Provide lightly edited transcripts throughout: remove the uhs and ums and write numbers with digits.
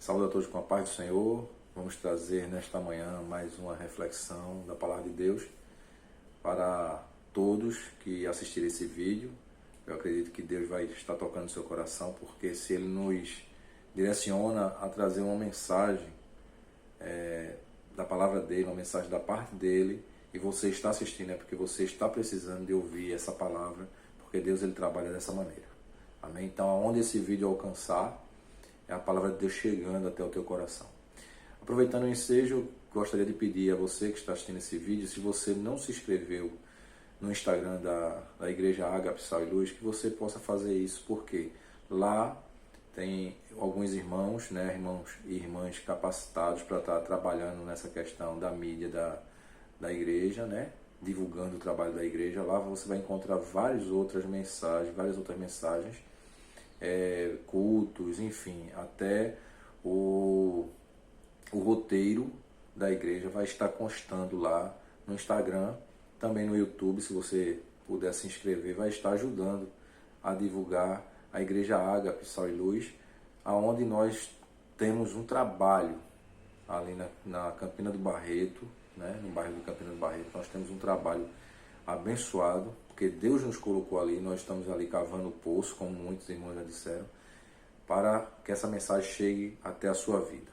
Saúde a todos com a paz do Senhor. Vamos trazer nesta manhã mais uma reflexão da Palavra de Deus para todos que assistirem esse vídeo. Eu acredito que Deus vai estar tocando no seu coração, porque se Ele nos direciona a trazer uma mensagem da Palavra dEle, uma mensagem da parte dEle, e você está assistindo, é porque você está precisando de ouvir essa palavra, porque Deus Ele trabalha dessa maneira. Amém? Então, aonde esse vídeo alcançar, é a palavra de Deus chegando até o teu coração. Aproveitando o ensejo, gostaria de pedir a você que está assistindo esse vídeo, se você não se inscreveu no Instagram da Igreja Ágape, Sal e Luz, que você possa fazer isso, porque lá tem alguns irmãos, irmãos e irmãs capacitados para estar trabalhando nessa questão da mídia da igreja, divulgando o trabalho da igreja. Lá você vai encontrar várias outras mensagens, cultos, enfim, até o roteiro da igreja vai estar constando lá no Instagram, também no YouTube. Se você puder se inscrever, vai estar ajudando a divulgar a Igreja Ágape, Sal e Luz, aonde nós temos um trabalho ali na Campina do Barreto, no bairro do Campina do Barreto. Nós temos um trabalho abençoado, porque Deus nos colocou ali, nós estamos ali cavando o poço, como muitos irmãos já disseram, para que essa mensagem chegue até a sua vida.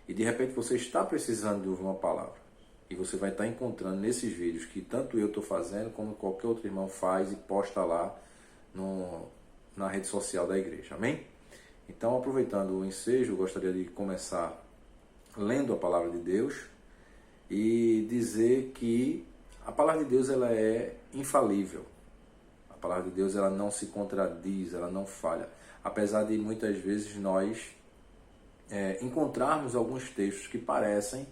E de repente você está precisando de ouvir uma palavra, e você vai estar encontrando nesses vídeos que tanto eu estou fazendo, como qualquer outro irmão faz e posta lá na rede social da igreja. Amém? Então, aproveitando o ensejo, eu gostaria de começar lendo a palavra de Deus e dizer que a palavra de Deus ela é infalível. A palavra de Deus ela não se contradiz, ela não falha. Apesar de muitas vezes nós encontrarmos alguns textos que parecem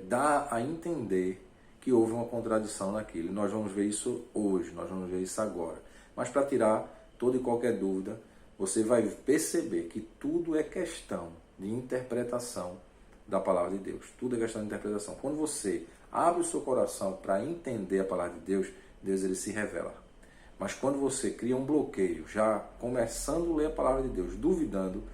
dar a entender que houve uma contradição naquilo. Nós vamos ver isso hoje, nós vamos ver isso agora. Mas para tirar toda e qualquer dúvida, você vai perceber que tudo é questão de interpretação da palavra de Deus. Tudo é questão de interpretação. Quando você abre o seu coração para entender a palavra de Deus, Deus ele se revela. Mas quando você cria um bloqueio, já começando a ler a palavra de Deus, duvidando,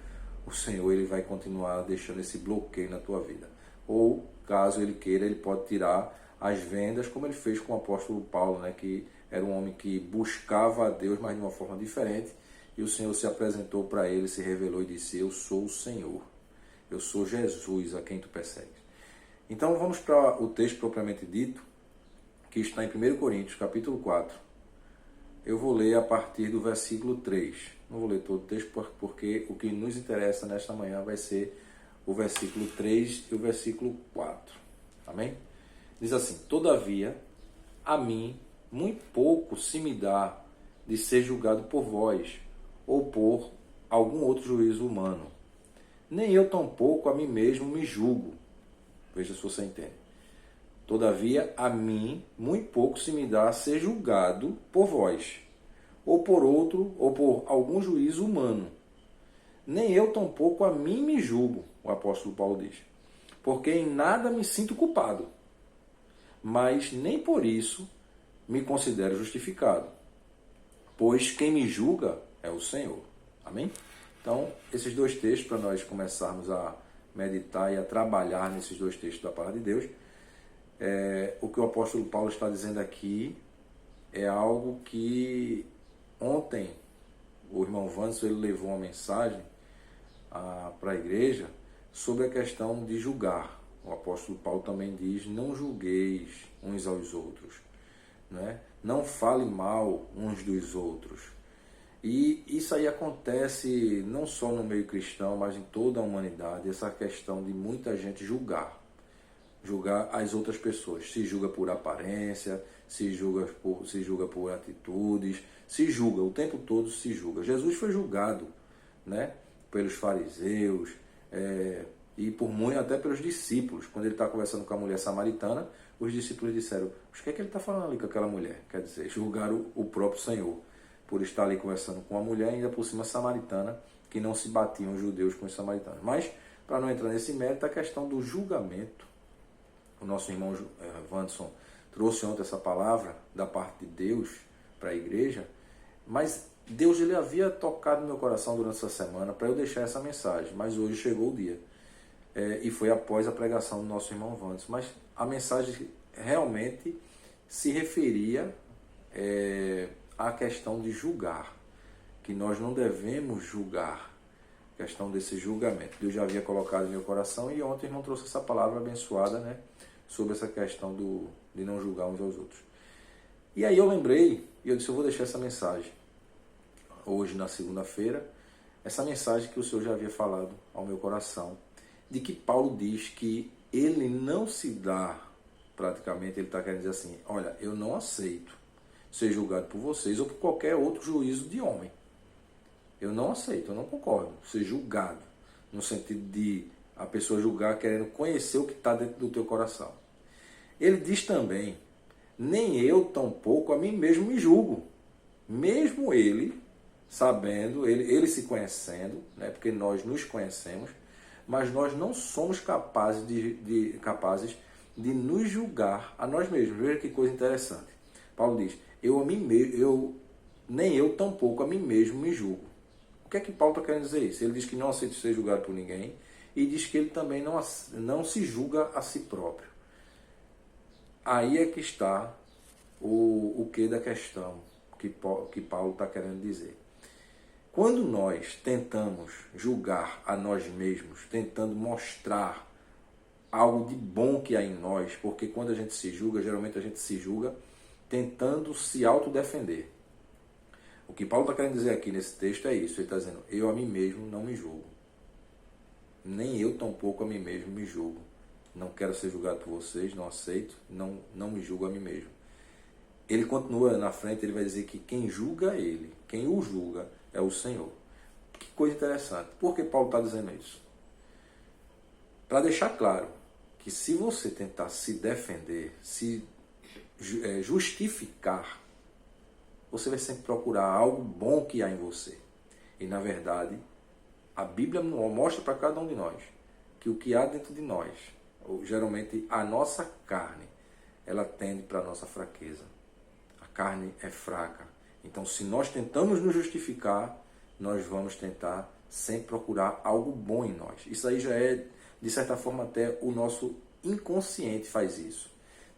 o Senhor ele vai continuar deixando esse bloqueio na tua vida. Ou, caso ele queira, ele pode tirar as vendas, como ele fez com o apóstolo Paulo, que era um homem que buscava a Deus, mas de uma forma diferente, e o Senhor se apresentou para ele, se revelou e disse: eu sou o Senhor, eu sou Jesus a quem tu persegues. Então vamos para o texto propriamente dito, que está em 1 Coríntios, capítulo 4. Eu vou ler a partir do versículo 3. Não vou ler todo o texto, porque o que nos interessa nesta manhã vai ser o versículo 3 e o versículo 4. Amém? Diz assim: todavia, a mim muito pouco se me dá de ser julgado por vós, ou por algum outro juízo humano. Nem eu tampouco a mim mesmo me julgo. Veja se você entende. Todavia, a mim muito pouco se me dá a ser julgado por vós, ou por outro, ou por algum juízo humano. Nem eu tampouco a mim me julgo, o apóstolo Paulo diz, porque em nada me sinto culpado, mas nem por isso me considero justificado, pois quem me julga é o Senhor. Amém? Então, esses dois textos, para nós começarmos a meditar e a trabalhar nesses dois textos da palavra de Deus, o que o apóstolo Paulo está dizendo aqui é algo que ontem o irmão Vanson ele levou uma mensagem para a igreja sobre a questão de julgar. O apóstolo Paulo também diz: não julgueis uns aos outros, não fale mal uns dos outros. E isso aí acontece não só no meio cristão, mas em toda a humanidade, essa questão de muita gente julgar as outras pessoas. Se julga por aparência, se julga por atitudes, o tempo todo se julga. Jesus foi julgado, pelos fariseus e até pelos discípulos. Quando ele está conversando com a mulher samaritana, os discípulos disseram: o que é que ele está falando ali com aquela mulher? Quer dizer, julgaram o próprio Senhor por estar ali conversando com a mulher, ainda por cima samaritana, que não se batiam os judeus com os samaritanos. Mas, para não entrar nesse mérito, a questão do julgamento. O nosso irmão Vanson trouxe ontem essa palavra da parte de Deus para a igreja, mas Deus ele havia tocado no meu coração durante essa semana para eu deixar essa mensagem, mas hoje chegou o dia. E foi após a pregação do nosso irmão Vandes. Mas a mensagem realmente se referia à questão de julgar, que nós não devemos julgar, questão desse julgamento. Deus já havia colocado no meu coração e ontem o irmão trouxe essa palavra abençoada, né, sobre essa questão de não julgar uns aos outros. E aí eu lembrei, e eu disse, eu vou deixar essa mensagem hoje na segunda-feira, essa mensagem que o Senhor já havia falado ao meu coração, de que Paulo diz que ele não se dá, praticamente, ele está querendo dizer assim, olha, eu não aceito ser julgado por vocês ou por qualquer outro juízo de homem. Eu não aceito, eu não concordo ser julgado, no sentido de a pessoa julgar querendo conhecer o que está dentro do teu coração. Ele diz também, nem eu tampouco a mim mesmo me julgo, mesmo ele sabendo, ele se conhecendo, né, porque nós nos conhecemos, mas nós não somos capazes de nos julgar a nós mesmos. Veja que coisa interessante. Paulo diz, nem eu tampouco a mim mesmo me julgo. O que é que Paulo está querendo dizer isso? Ele diz que não aceita ser julgado por ninguém e diz que ele também não se julga a si próprio. Aí é que está o que da questão que Paulo está querendo dizer. Quando nós tentamos julgar a nós mesmos, tentando mostrar algo de bom que há em nós, porque quando a gente se julga, geralmente a gente se julga tentando se autodefender. O que Paulo está querendo dizer aqui nesse texto é isso. Ele está dizendo, eu a mim mesmo não me julgo. Nem eu tampouco a mim mesmo me julgo. Não quero ser julgado por vocês, não aceito, não me julgo a mim mesmo. Ele continua na frente, ele vai dizer que quem julga é ele, quem o julga é o Senhor. Que coisa interessante. Por que Paulo está dizendo isso? Para deixar claro que se você tentar se defender, se justificar, você vai sempre procurar algo bom que há em você. E na verdade, a Bíblia mostra para cada um de nós que o que há dentro de nós, ou geralmente a nossa carne, ela tende para a nossa fraqueza. A carne é fraca. Então, se nós tentamos nos justificar, nós vamos tentar sempre procurar algo bom em nós. Isso aí já é, de certa forma, até o nosso inconsciente faz isso.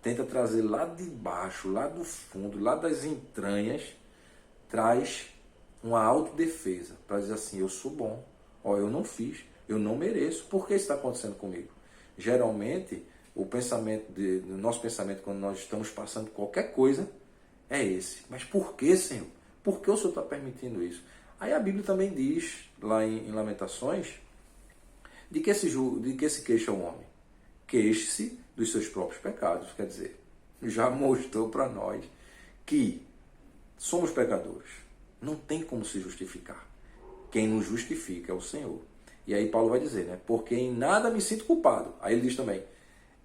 Tenta trazer lá de baixo, lá do fundo, lá das entranhas, traz uma autodefesa para dizer assim, eu sou bom, eu não fiz, eu não mereço, por que isso está acontecendo comigo? Geralmente, o nosso pensamento quando nós estamos passando qualquer coisa é esse. Mas por que, Senhor? Por que o Senhor está permitindo isso? Aí a Bíblia também diz, lá em Lamentações, de que se queixa o homem? Queixe-se dos seus próprios pecados. Quer dizer, já mostrou para nós que somos pecadores. Não tem como se justificar. Quem nos justifica é o Senhor. E aí Paulo vai dizer, né? Porque em nada me sinto culpado. Aí ele diz também,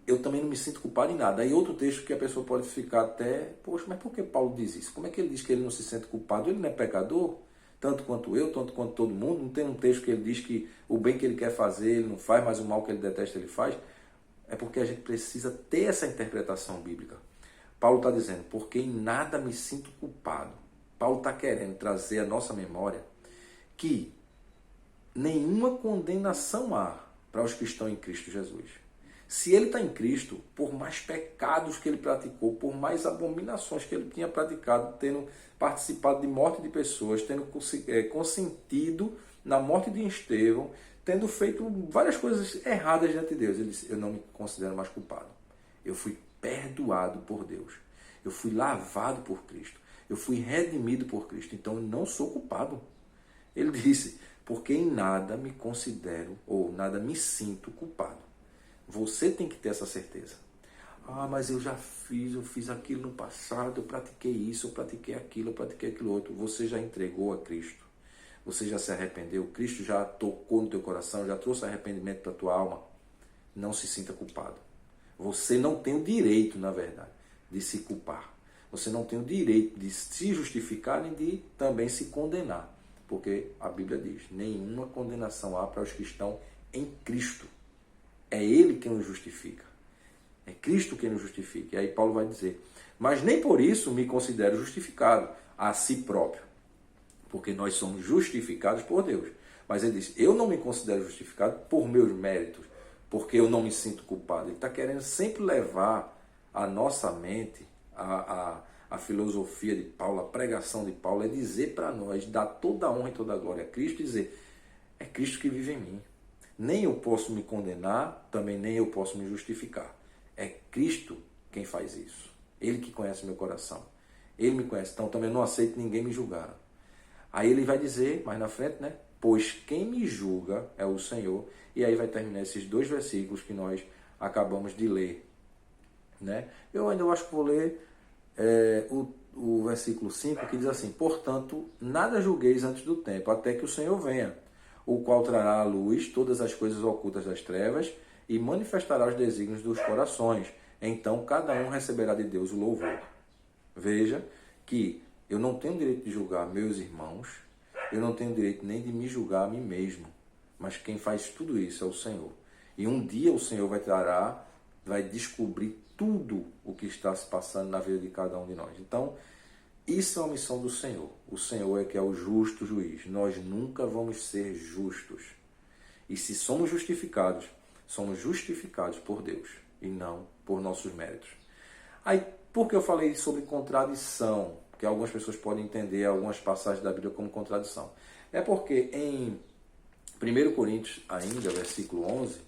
eu também não me sinto culpado em nada. Aí outro texto que a pessoa pode ficar até, poxa, mas por que Paulo diz isso? Como é que ele diz que ele não se sente culpado? Ele não é pecador? Tanto quanto eu, tanto quanto todo mundo? Não tem um texto que ele diz que o bem que ele quer fazer, ele não faz, mas o mal que ele detesta, ele faz? É porque a gente precisa ter essa interpretação bíblica. Paulo está dizendo, porque em nada me sinto culpado. Paulo está querendo trazer à nossa memória que nenhuma condenação há para os que estão em Cristo Jesus. Se ele está em Cristo, por mais pecados que ele praticou, por mais abominações que ele tinha praticado, tendo participado de morte de pessoas, tendo consentido na morte de Estevão, tendo feito várias coisas erradas diante de Deus, ele disse, eu não me considero mais culpado. Eu fui perdoado por Deus. Eu fui lavado por Cristo. Eu fui redimido por Cristo. Então eu não sou culpado. Ele disse, porque em nada me considero ou nada me sinto culpado. Você tem que ter essa certeza. Ah, mas eu fiz aquilo no passado, eu pratiquei isso, eu pratiquei aquilo outro. Você já entregou a Cristo. Você já se arrependeu. Cristo já tocou no teu coração, já trouxe arrependimento para a tua alma. Não se sinta culpado. Você não tem o direito, na verdade, de se culpar. Você não tem o direito de se justificar nem de também se condenar. Porque a Bíblia diz, nenhuma condenação há para os que estão em Cristo. É Ele quem nos justifica. É Cristo quem nos justifica. E aí Paulo vai dizer, mas nem por isso me considero justificado a si próprio. porque nós somos justificados por Deus. Mas ele diz, eu não me considero justificado por meus méritos, porque eu não me sinto culpado. Ele está querendo sempre levar a nossa mente, a filosofia de Paulo, a pregação de Paulo, é dizer para nós, dar toda a honra e toda a glória a Cristo, e dizer, é Cristo que vive em mim. Nem eu posso me condenar, também nem eu posso me justificar. É Cristo quem faz isso. Ele que conhece meu coração. Ele me conhece, então também não aceito ninguém me julgar. Aí ele vai dizer, mais na frente, né? Pois quem me julga é o Senhor. E aí vai terminar esses 2 versículos que nós acabamos de ler. Né? Eu ainda acho que vou ler o versículo 5, que diz assim, portanto, nada julgueis antes do tempo, até que o Senhor venha, o qual trará à luz todas as coisas ocultas das trevas e manifestará os desígnios dos corações. Então, cada um receberá de Deus o louvor. Veja que eu não tenho direito de julgar meus irmãos, eu não tenho direito nem de me julgar a mim mesmo, mas quem faz tudo isso é o Senhor. E um dia o Senhor vai descobrir tudo o que está se passando na vida de cada um de nós. Então, isso é uma missão do Senhor. O Senhor é que é o justo juiz. Nós nunca vamos ser justos. E se somos justificados por Deus e não por nossos méritos. Aí, por que eu falei sobre contradição? Porque algumas pessoas podem entender algumas passagens da Bíblia como contradição. É porque em 1 Coríntios, ainda, versículo 11,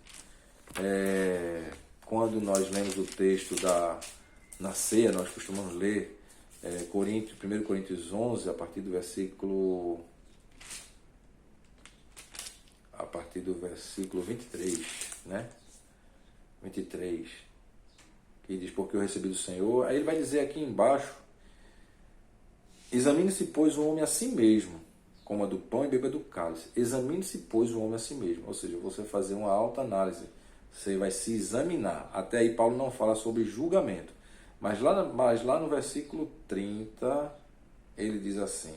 quando nós lemos o texto na ceia, nós costumamos ler 1 Coríntios 11, a partir do versículo 23, né? 23, que diz, porque eu recebi do Senhor. Aí ele vai dizer aqui embaixo, examine-se, pois, o homem a si mesmo, coma do pão e beba do cálice. Examine-se, pois, o homem a si mesmo. Ou seja, você vai fazer uma autoanálise. Você vai se examinar. Até aí Paulo não fala sobre julgamento. Mas lá no versículo 30, ele diz assim,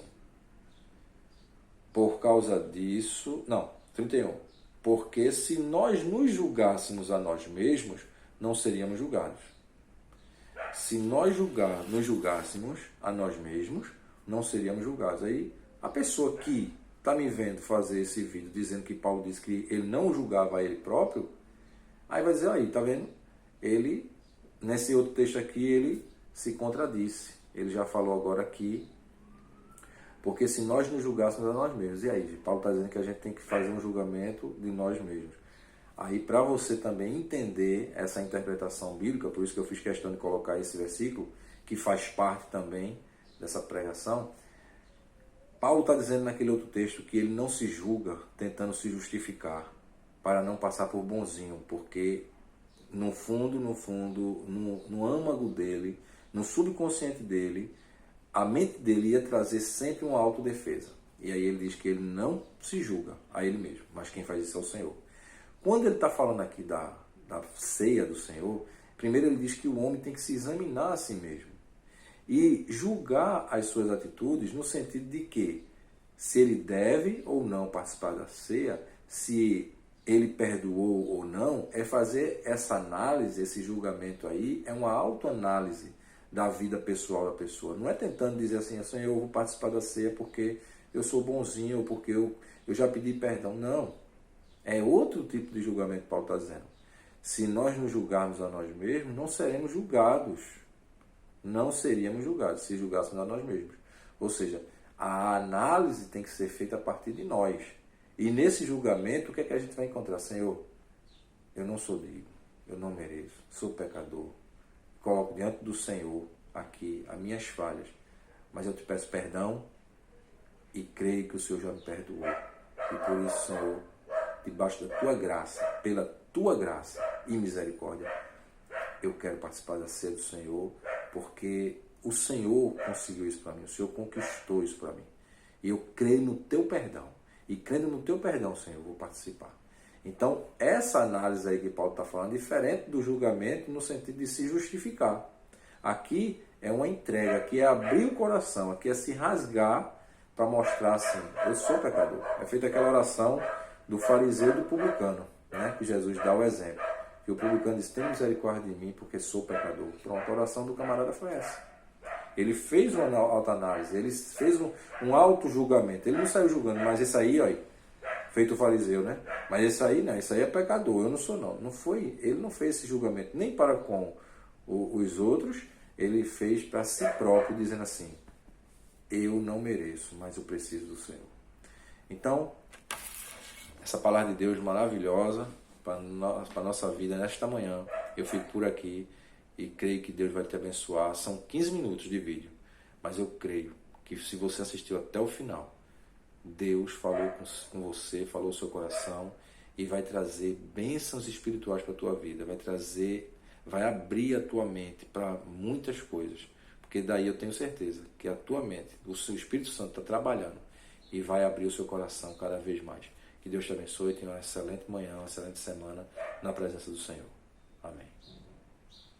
por causa disso... Não, 31. Porque se nós nos julgássemos a nós mesmos, não seríamos julgados. Se nós nos julgássemos a nós mesmos, não seríamos julgados. Aí, a pessoa que está me vendo fazer esse vídeo dizendo que Paulo disse que ele não julgava a ele próprio, aí vai dizer, aí, tá vendo? Ele, nesse outro texto aqui, ele se contradisse. Ele já falou agora aqui, porque se nós nos julgássemos a nós mesmos, e aí? Paulo está dizendo que a gente tem que fazer um julgamento de nós mesmos. Aí, para você também entender essa interpretação bíblica, por isso que eu fiz questão de colocar esse versículo, que faz parte também dessa pregação, Paulo está dizendo naquele outro texto que ele não se julga tentando se justificar, para não passar por bonzinho, porque no fundo, no âmago dele, no subconsciente dele, a mente dele ia trazer sempre uma autodefesa. E aí ele diz que ele não se julga a ele mesmo, mas quem faz isso é o Senhor. Quando ele está falando aqui da ceia do Senhor, primeiro ele diz que o homem tem que se examinar a si mesmo e julgar as suas atitudes no sentido de que se ele deve ou não participar da ceia, se ele perdoou ou não, é fazer essa análise, esse julgamento aí, é uma autoanálise da vida pessoal da pessoa. Não é tentando dizer assim, Senhor, eu vou participar da ceia porque eu sou bonzinho ou porque eu já pedi perdão. Não. É outro tipo de julgamento que Paulo está dizendo. Se nós nos julgarmos a nós mesmos, não seremos julgados. Não seríamos julgados se julgássemos a nós mesmos. Ou seja, a análise tem que ser feita a partir de nós. E nesse julgamento, o que é que a gente vai encontrar? Senhor, eu não sou digno, eu não mereço, sou pecador. Coloco diante do Senhor aqui as minhas falhas, mas eu te peço perdão e creio que o Senhor já me perdoou. E por isso, Senhor, debaixo da tua graça, pela tua graça e misericórdia, eu quero participar da ceia do Senhor, porque o Senhor conseguiu isso para mim, o Senhor conquistou isso para mim. E eu creio no teu perdão. E crendo no teu perdão, Senhor, eu vou participar. Então, essa análise aí que Paulo está falando é diferente do julgamento no sentido de se justificar. Aqui é uma entrega, aqui é abrir o coração, aqui é se rasgar para mostrar assim, eu sou pecador. É feita aquela oração do fariseu e do publicano, né? Que Jesus dá o exemplo. Que o publicano diz, tem misericórdia de mim porque sou pecador. Pronto, a oração do camarada foi essa. Ele fez uma autoanálise, ele fez um auto-julgamento. Ele não saiu julgando, mas esse aí, ó, feito o fariseu, né? Mas esse aí não, esse aí é pecador, eu não sou não. Não foi, ele não fez esse julgamento nem para com os outros, ele fez para si próprio, dizendo assim: eu não mereço, mas eu preciso do Senhor. Então, essa palavra de Deus maravilhosa para a nossa vida nesta manhã. Eu fico por aqui e creio que Deus vai te abençoar. São 15 minutos de vídeo, mas eu creio que se você assistiu até o final, Deus falou com você, falou o seu coração e vai trazer bênçãos espirituais para a tua vida, vai abrir a tua mente para muitas coisas, porque daí eu tenho certeza que a tua mente, o seu Espírito Santo está trabalhando e vai abrir o seu coração cada vez mais. Que Deus te abençoe e tenha uma excelente manhã, uma excelente semana na presença do Senhor. Amém.